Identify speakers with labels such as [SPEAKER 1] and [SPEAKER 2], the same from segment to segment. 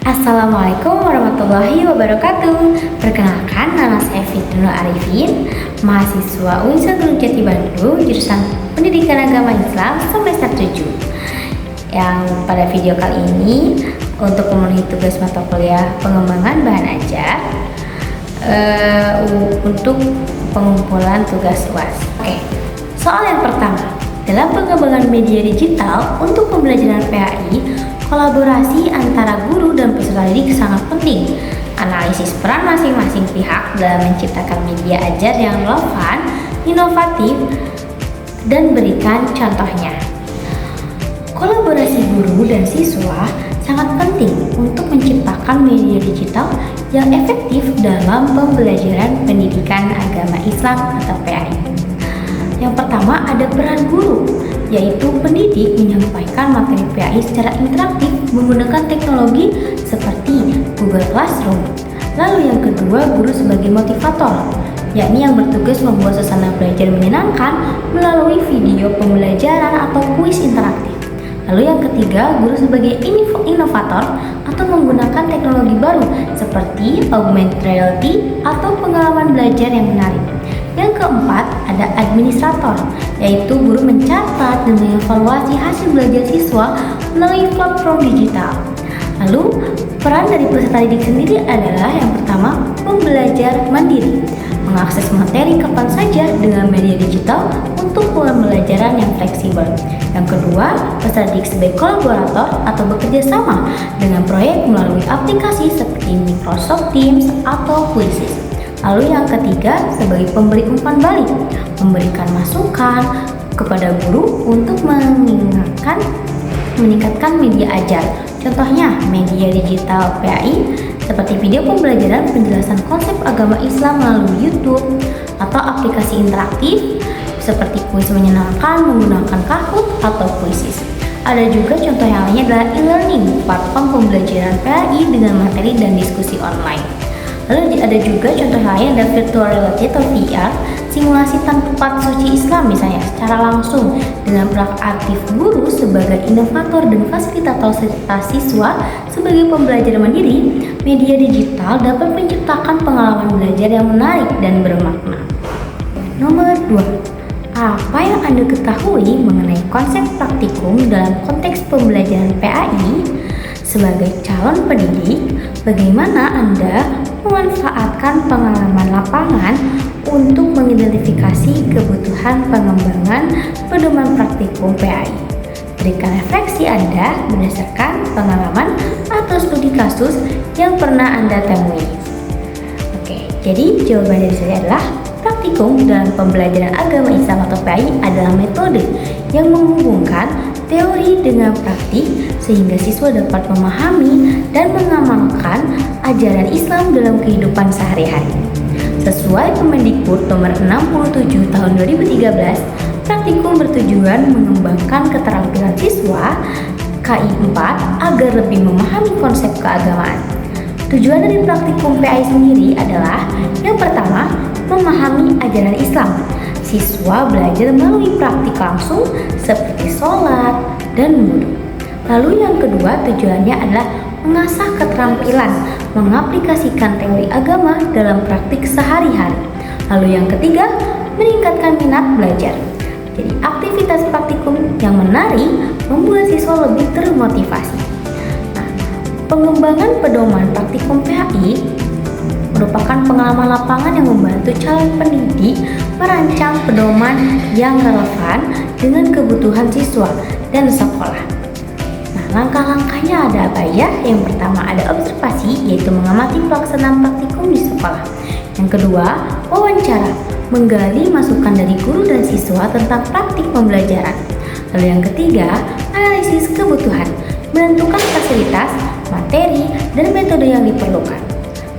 [SPEAKER 1] Assalamualaikum warahmatullahi wabarakatuh. Perkenalkan, nama saya Fitri Arifin, mahasiswa UINSA Gunung Jati Bandung, jurusan Pendidikan Agama Islam semester 7. Yang pada video kali ini untuk memenuhi tugas mata kuliah pengembangan bahan ajar untuk pengumpulan tugas UAS. Oke, soal yang pertama, dalam pengembangan media digital untuk pembelajaran PAI, kolaborasi antara guru dan peserta didik sangat penting. Analisis peran masing-masing pihak dalam menciptakan media ajar yang relevan, inovatif, dan berikan contohnya. Kolaborasi guru dan siswa sangat penting untuk menciptakan media digital yang efektif dalam pembelajaran pendidikan agama Islam atau PAI. Yang pertama ada peran guru, yaitu pendidik menyampaikan materi PAI secara interaktif menggunakan teknologi seperti Google Classroom. Lalu yang kedua, guru sebagai motivator, yakni yang bertugas membuat suasana belajar menyenangkan melalui video pembelajaran atau kuis interaktif. Lalu yang ketiga, guru sebagai inovator atau menggunakan teknologi baru seperti augmented reality atau pengalaman belajar yang menarik. Yang keempat, ada administrator, yaitu guru mencatat dan mengevaluasi hasil belajar siswa melalui platform digital. Lalu, peran dari peserta didik sendiri adalah yang pertama, pembelajar mandiri, mengakses materi kapan saja dengan media digital untuk pembelajaran yang fleksibel. Yang kedua, peserta didik sebagai kolaborator atau bekerja sama dengan proyek melalui aplikasi seperti Microsoft Teams atau Quizzes. Lalu yang ketiga, sebagai pemberi umpan balik, memberikan masukan kepada guru untuk meningkatkan media ajar. Contohnya, media digital PAI seperti video pembelajaran penjelasan konsep agama Islam melalui YouTube atau aplikasi interaktif seperti kuis menyenangkan menggunakan Kahoot atau Quizzes. Ada juga contoh yang lainnya adalah e-learning, platform pembelajaran PAI dengan materi dan diskusi online. Lalu ada juga contoh lain, ada virtual reality atau VR, simulasi tempat suci Islam misalnya secara langsung dengan peran aktif guru sebagai inovator dan fasilitator serta siswa sebagai pembelajar mandiri. Media digital dapat menciptakan pengalaman belajar yang menarik dan bermakna. Nomor 2. Apa yang Anda ketahui mengenai konsep praktikum dalam konteks pembelajaran PAI? Sebagai calon pendidik, bagaimana Anda memanfaatkan pengalaman lapangan untuk mengidentifikasi kebutuhan pengembangan pedoman praktikum PAI? Berikan refleksi Anda berdasarkan pengalaman atau studi kasus yang pernah Anda temui. Oke, jadi jawaban dari saya adalah praktikum dalam pembelajaran agama Islam atau PAI adalah metode yang menghubungkan teori dengan praktik sehingga siswa dapat memahami dan mengamalkan ajaran Islam dalam kehidupan sehari-hari. Sesuai Kemendikbud nomor 67 tahun 2013, praktikum bertujuan mengembangkan keterampilan siswa KI 4 agar lebih memahami konsep keagamaan. Tujuan dari praktikum PAI sendiri adalah yang pertama, memahami ajaran Islam. Siswa belajar melalui praktik langsung seperti sholat dan wudhu. Lalu yang kedua, tujuannya adalah mengasah keterampilan mengaplikasikan teori agama dalam praktik sehari-hari. Lalu yang ketiga, meningkatkan minat belajar. Jadi aktivitas praktikum yang menarik membuat siswa lebih termotivasi. Nah, pengembangan pedoman praktikum PAI merupakan pengalaman lapangan yang membantu calon pendidik merancang pedoman yang relevan dengan kebutuhan siswa dan sekolah. Nah, langkah-langkahnya ada apa ya? Yang pertama ada observasi, yaitu mengamati pelaksanaan praktikum di sekolah. Yang kedua, wawancara, menggali masukan dari guru dan siswa tentang praktik pembelajaran. Lalu yang ketiga, analisis kebutuhan, menentukan fasilitas, materi, dan metode yang diperlukan.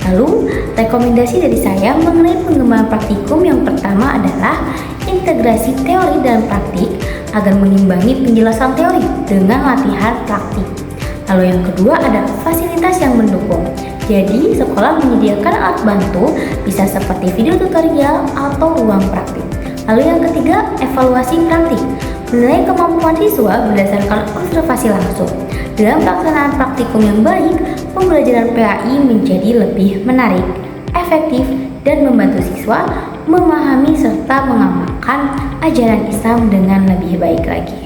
[SPEAKER 1] Lalu, rekomendasi dari saya mengenai pengembangan praktikum yang pertama adalah integrasi teori dan praktik agar mengimbangi penjelasan teori dengan latihan praktik. Lalu yang kedua ada fasilitas yang mendukung. Jadi, sekolah menyediakan alat bantu bisa seperti video tutorial atau ruang praktik. Lalu yang ketiga, evaluasi praktik. Menilai kemampuan siswa berdasarkan observasi langsung. Dalam pelaksanaan praktikum yang baik, pembelajaran PAI menjadi lebih menarik, efektif, dan membantu siswa memahami serta mengamalkan ajaran Islam dengan lebih baik lagi.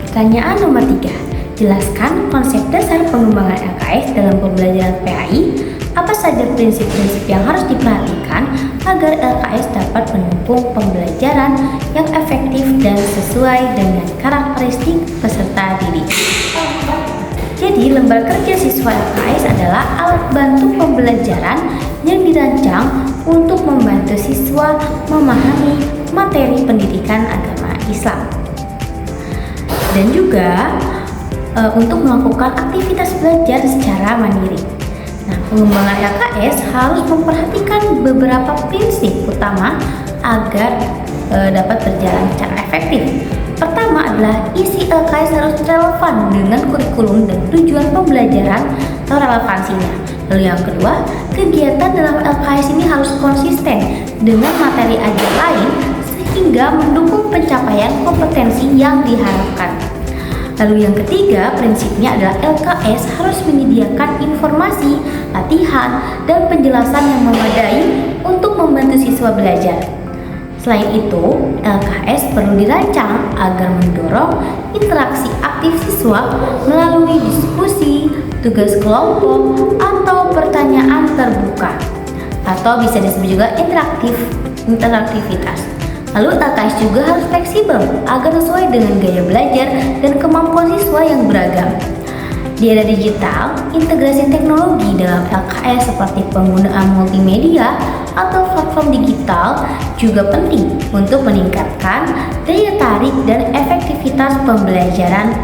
[SPEAKER 1] Pertanyaan nomor 3. Jelaskan konsep dasar pengembangan LKS dalam pembelajaran PAI. Apa saja prinsip-prinsip yang harus diperhatikan agar LKS dapat mendukung pembelajaran yang efektif dan sesuai dengan karakteristik peserta didik. Jadi, lembar kerja siswa LKS adalah alat bantu pembelajaran yang dirancang untuk membantu siswa memahami materi pendidikan agama Islam. Dan juga untuk melakukan aktivitas belajar secara mandiri. Nah, pengembangan LKS harus memperhatikan beberapa prinsip utama agar dapat berjalan secara efektif. Pertama adalah isi LKS harus relevan dengan kurikulum dan tujuan pembelajaran atau relevansinya. Lalu yang kedua, kegiatan dalam LKS ini harus konsisten dengan materi ajar lain sehingga mendukung pencapaian kompetensi yang diharapkan. Lalu yang ketiga, prinsipnya adalah LKS harus menyediakan informasi, latihan, dan penjelasan yang memadai untuk membantu siswa belajar. Selain itu, LKS perlu dirancang agar mendorong interaksi aktif siswa melalui diskusi, tugas kelompok, atau pertanyaan terbuka, atau bisa disebut juga interaktivitas. Lalu LKS juga harus fleksibel agar sesuai dengan gaya belajar dan kemampuan siswa yang beragam. Di era digital, integrasi teknologi dalam LKS seperti penggunaan multimedia atau platform digital juga penting untuk meningkatkan daya tarik dan efektivitas pembelajaran.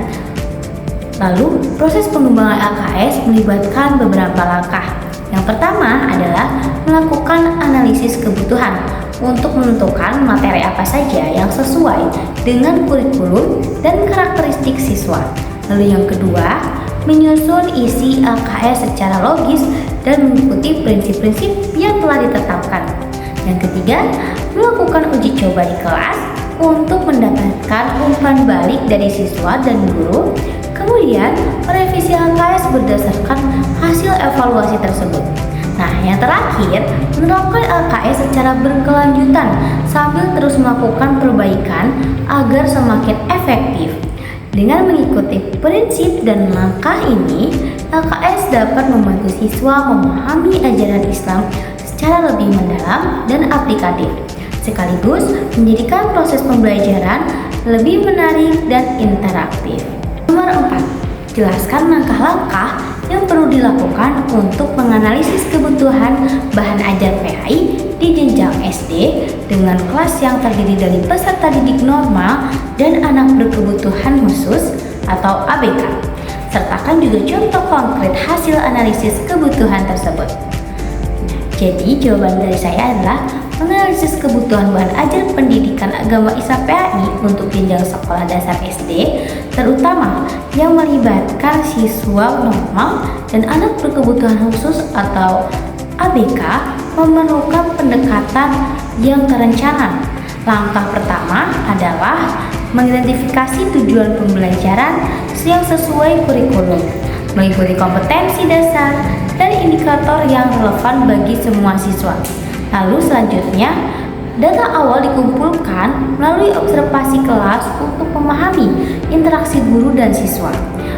[SPEAKER 1] Lalu, proses pengembangan LKS melibatkan beberapa langkah. Yang pertama adalah melakukan analisis kebutuhan untuk menentukan materi apa saja yang sesuai dengan kurikulum dan karakteristik siswa. Lalu yang kedua, menyusun isi LKS secara logis dan mengikuti prinsip-prinsip yang telah ditetapkan. Yang ketiga, melakukan uji coba di kelas untuk mendapatkan umpan balik dari siswa dan guru. Kemudian, merevisi LKS berdasarkan hasil evaluasi tersebut. Nah, yang terakhir, menerapkan LKS secara berkelanjutan sambil terus melakukan perbaikan agar semakin efektif. Dengan mengikuti prinsip dan langkah ini, LKS dapat membantu siswa memahami ajaran Islam secara lebih mendalam dan aplikatif, sekaligus menjadikan proses pembelajaran lebih menarik dan interaktif. Nomor 4. Jelaskan langkah-langkah yang perlu dilakukan untuk menganalisis kebutuhan bahan ajar PAI di jenjang SD dengan kelas yang terdiri dari peserta didik normal dan anak berkebutuhan khusus atau ABK. Sertakan juga contoh konkret hasil analisis kebutuhan tersebut. Jadi jawaban dari saya adalah menganalisis kebutuhan bahan ajar pendidikan agama Islam PAI untuk jenjang sekolah dasar SD, terutama yang melibatkan siswa normal dan anak berkebutuhan khusus atau ABK, memerlukan pendekatan yang terencana. Langkah pertama adalah mengidentifikasi tujuan pembelajaran yang sesuai kurikulum, mengikuti kompetensi dasar dan indikator yang relevan bagi semua siswa. Lalu selanjutnya, data awal dikumpulkan melalui observasi kelas untuk memahami interaksi guru dan siswa,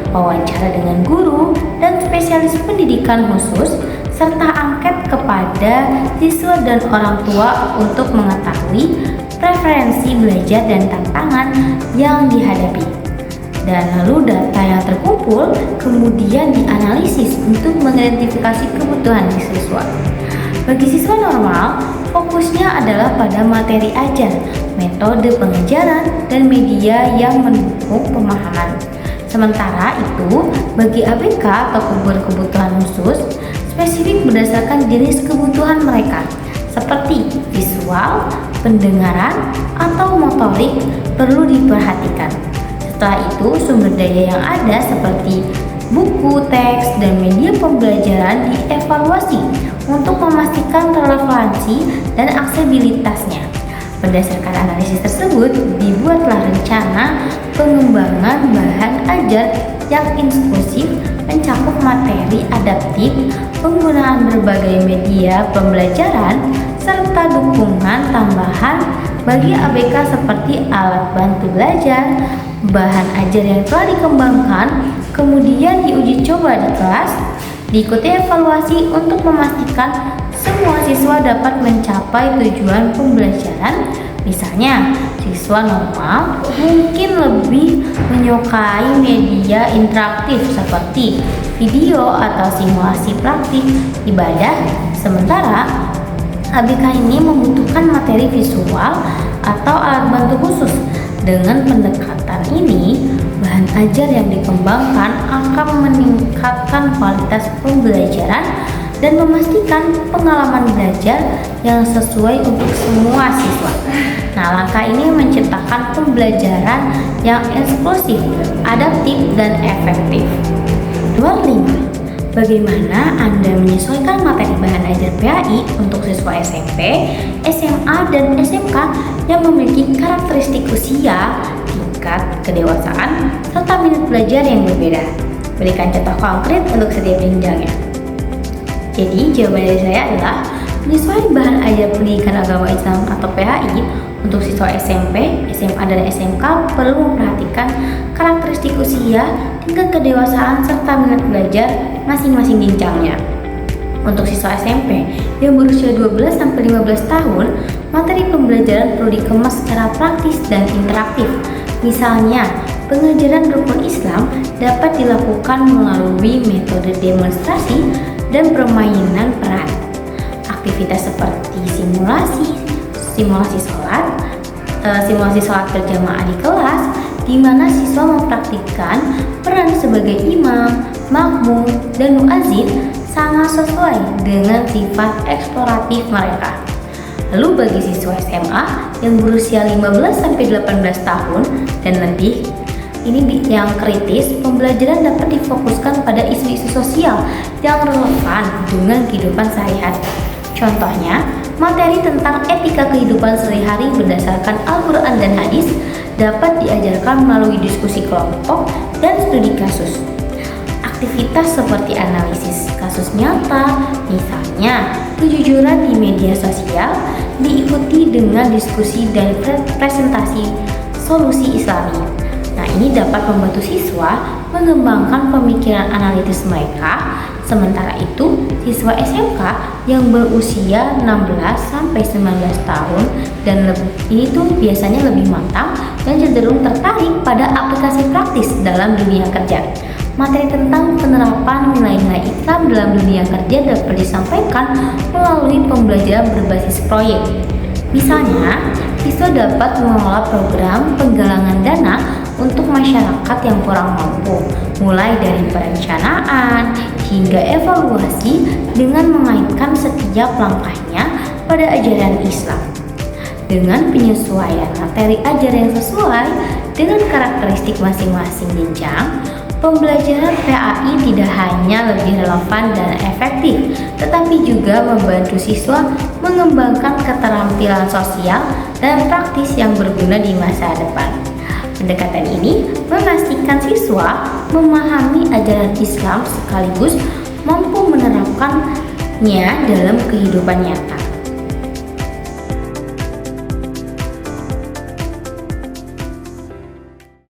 [SPEAKER 1] wawancara dengan guru dan spesialis pendidikan khusus, serta angket kepada siswa dan orang tua untuk mengetahui preferensi belajar dan tantangan yang dihadapi. Dan lalu data yang terkumpul kemudian dianalisis untuk mengidentifikasi kebutuhan siswa. Bagi siswa normal, fokusnya adalah pada materi ajar, metode pengajaran, dan media yang mendukung pemahaman. Sementara itu, bagi ABK atau berkebutuhan khusus, spesifik berdasarkan jenis kebutuhan mereka, seperti visual, pendengaran, atau motorik perlu diperhatikan. Setelah itu, sumber daya yang ada seperti buku, teks, dan media pembelajaran dievaluasi untuk memastikan relevansi dan aksesibilitasnya. Berdasarkan analisis tersebut, dibuatlah rencana pengembangan bahan ajar yang inklusif, mencakup materi adaptif, penggunaan berbagai media pembelajaran, serta dukungan tambahan bagi ABK seperti alat bantu belajar, bahan ajar yang telah dikembangkan, kemudian diuji coba di kelas, diikuti evaluasi untuk memastikan semua siswa dapat mencapai tujuan pembelajaran. Misalnya, siswa normal mungkin lebih menyukai media interaktif seperti video atau simulasi praktik ibadah, sementara ABK ini membutuhkan materi visual atau alat bantu khusus. Dengan pendekatan ini, bahan ajar yang dikembangkan akan meningkatkan kualitas pembelajaran dan memastikan pengalaman belajar yang sesuai untuk semua siswa. Nah, langkah ini menciptakan pembelajaran yang inklusif, adaptif, dan efektif. 25. Bagaimana Anda menyesuaikan materi bahan ajar PAI untuk siswa SMP, SMA, dan SMK yang memiliki karakteristik usia, tingkat kedewasaan, serta minat belajar yang berbeda? Berikan contoh konkret untuk setiap jenjangnya. Jadi, jawaban dari saya adalah menyesuaikan bahan ajar pendidikan agama Islam atau PAI untuk siswa SMP, SMA, dan SMK perlu memperhatikan karakteristik usia, tingkat kedewasaan, serta minat belajar masing-masing jenjangnya. Untuk siswa SMP yang berusia 12-15 tahun, materi pembelajaran perlu dikemas secara praktis dan interaktif. Misalnya, pengajaran rukun Islam dapat dilakukan melalui metode demonstrasi dan permainan peran. Aktivitas seperti simulasi sholat berjamaah di kelas, di mana siswa mempraktikkan peran sebagai imam, makmum, dan muazin sangat sesuai dengan sifat eksploratif mereka. Lalu bagi siswa SMA yang berusia 15-18 tahun dan lebih, ini yang kritis, pembelajaran dapat difokuskan pada isu-isu sosial yang relevan dengan kehidupan sehari-hari. Contohnya, materi tentang etika kehidupan sehari-hari berdasarkan Al-Quran dan hadis dapat diajarkan melalui diskusi kelompok dan studi kasus. Aktivitas seperti analisis kasus nyata, misalnya kejujuran di media sosial, diikuti dengan diskusi dan presentasi solusi Islami. Nah, ini dapat membantu siswa mengembangkan pemikiran analitis mereka. Sementara itu, siswa SMK yang berusia 16-19 tahun dan lebih itu biasanya lebih matang dan cenderung tertarik pada aplikasi praktis dalam dunia kerja. Materi tentang penerapan nilai-nilai Islam dalam dunia kerja dapat disampaikan melalui pembelajaran berbasis proyek. Misalnya, siswa dapat mengelola program penggalangan dana untuk masyarakat yang kurang mampu, mulai dari perencanaan hingga evaluasi dengan mengaitkan setiap langkahnya pada ajaran Islam. Dengan penyesuaian materi ajar yang sesuai dengan karakteristik masing-masing jenjang, pembelajaran PAI tidak hanya lebih relevan dan efektif, tetapi juga membantu siswa mengembangkan keterampilan sosial dan praktis yang berguna di masa depan. Pendekatan ini memastikan siswa memahami ajaran Islam sekaligus mampu menerapkannya dalam kehidupan nyata.